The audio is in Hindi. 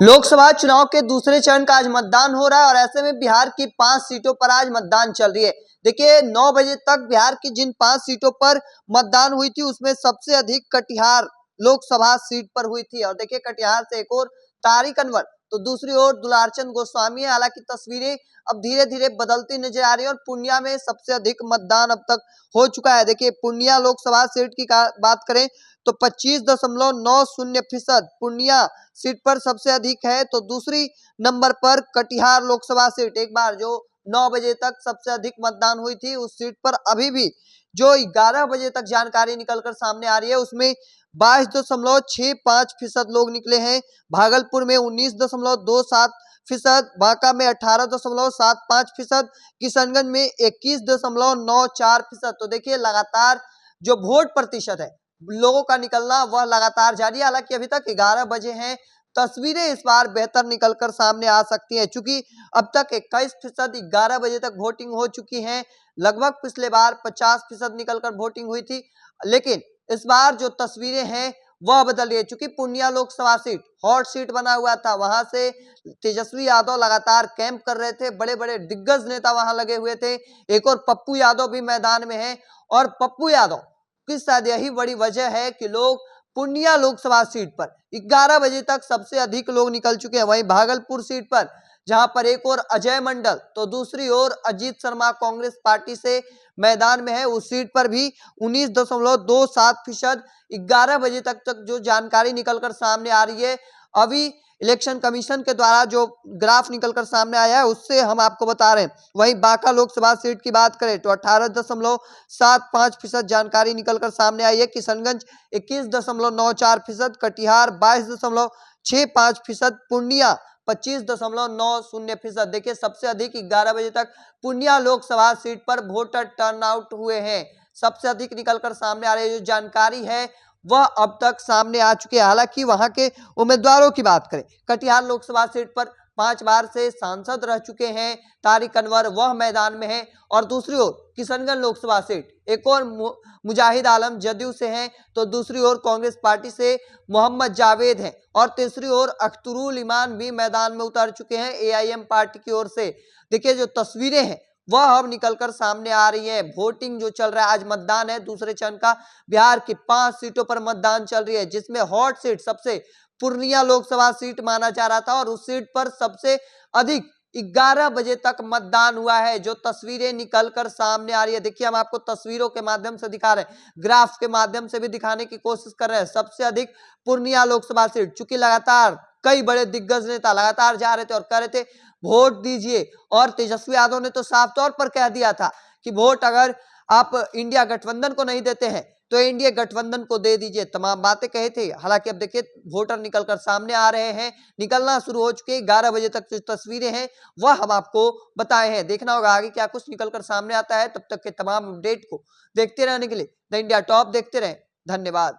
लोकसभा चुनाव के दूसरे चरण का आज मतदान हो रहा है और ऐसे में बिहार की 5 सीटों पर आज मतदान चल रही है। देखिए 9 बजे तक बिहार की जिन 5 सीटों पर मतदान हुई थी उसमें सबसे अधिक कटिहार लोकसभा सीट पर हुई थी और देखिए कटिहार से एक और तारिक अनवर तो दूसरी ओर दुलारचंद गोस्वामी है। हालांकि तस्वीरें अब धीरे धीरे बदलती नजर आ रही है और पूर्णिया में सबसे अधिक मतदान अब तक हो चुका है। देखिए पूर्णिया लोकसभा सीट की बात करें तो 25.90% पूर्णिया सीट पर सबसे अधिक है। तो दूसरी नंबर पर कटिहार लोकसभा सीट, एक बार जो 9 बजे तक सबसे अधिक मतदान हुई थी उस सीट पर अभी भी जो 11 बजे तक जानकारी निकलकर सामने आ रही है उसमें 22.65% लोग निकले हैं। भागलपुर में 19.27%, बांका में 18.75%, किशनगंज में 21.94%। तो देखिए लगातार जो वोट प्रतिशत है लोगों का निकलना वह लगातार जारी है। हालांकि अभी तक 11 बजे हैं, तस्वीरें इस बार बेहतर निकलकर सामने आ सकती हैं क्योंकि अब तक 21% 11 बजे तक वोटिंग हो चुकी है। लगभग पिछले बार 50% निकलकर वोटिंग हुई थी, लेकिन इस बार जो तस्वीरें हैं वह बदल रही है क्योंकि Purnia Lok Sabha seat hot seat बना हुआ था। वहां से तेजस्वी यादव लगातार कैंप कर रहे थे, बड़े बड़े दिग्गज नेता वहां लगे हुए थे। एक और पप्पू यादव भी मैदान में है और पप्पू यादव की शायद यही बड़ी वजह है कि लोग पूर्णिया लोकसभा सीट पर 11 बजे तक सबसे अधिक लोग निकल चुके हैं। वहीं भागलपुर सीट पर जहां पर एक और अजय मंडल तो दूसरी ओर अजीत शर्मा कांग्रेस पार्टी से मैदान में है, उस सीट पर भी 19.27% 11 बजे तक जो जानकारी निकलकर सामने आ रही है, अभी इलेक्शन कमीशन के द्वारा जो ग्राफ निकलकर सामने आया है उससे हम आपको बता रहे हैं। वहीं बांका लोकसभा सीट की बात करें तो 18.75% जानकारी निकलकर सामने आई है। किशनगंज 21.94%, कटिहार 22.65%, पूर्णिया 25.90%। देखिए सबसे अधिक 11 बजे तक पूर्णिया लोकसभा सीट पर वोटर टर्नआउट हुए हैं। सबसे अधिक निकलकर सामने आ रही जो जानकारी है वह अब तक सामने आ चुकी है। हालांकि वहां के उम्मीदवारों की बात करें, कटिहार लोकसभा सीट पर 5 बार से सांसद रह चुके हैं तारिक अनवर, वह मैदान में है। और दूसरी ओर किशनगंज लोकसभा सीट एक और मुजाहिद आलम जदयू से हैं, तो दूसरी ओर कांग्रेस पार्टी से मोहम्मद जावेद हैं और तीसरी ओर अख्तरुल ईमान भी मैदान में उतर चुके हैं एआईएम पार्टी की ओर से। देखिए जो तस्वीरें हैं वह अब निकलकर सामने आ रही है। वोटिंग जो चल रहा है, आज मतदान है दूसरे चरण का, बिहार की 5 सीटों पर मतदान चल रही है जिसमें हॉट सीट सबसे पूर्णिया लोकसभा सीट माना जा रहा था और उस सीट पर सबसे अधिक 11 बजे तक मतदान हुआ है। जो तस्वीरें निकलकर सामने आ रही है, देखिए हम आपको तस्वीरों के माध्यम से दिखा रहे हैं, ग्राफ के माध्यम से भी दिखाने की कोशिश कर रहे हैं। सबसे अधिक पूर्णिया लोकसभा सीट, चूंकि लगातार कई बड़े दिग्गज नेता लगातार जा रहे थे और कह रहे थे वोट दीजिए, और तेजस्वी यादव ने तो साफ तौर पर कह दिया था कि वोट अगर आप इंडिया गठबंधन को नहीं देते हैं तो इंडिया गठबंधन को दे दीजिए, तमाम बातें कही थी। हालांकि अब देखिए वोटर निकलकर सामने आ रहे हैं, निकलना शुरू हो चुके हैं। 11 बजे तक जो तस्वीरें हैं वह हम आपको बताए हैं। देखना होगा आगे क्या कुछ निकलकर सामने आता है। तब तक के तमाम अपडेट को देखते रहने के लिए द इंडिया टॉप देखते रहें। धन्यवाद।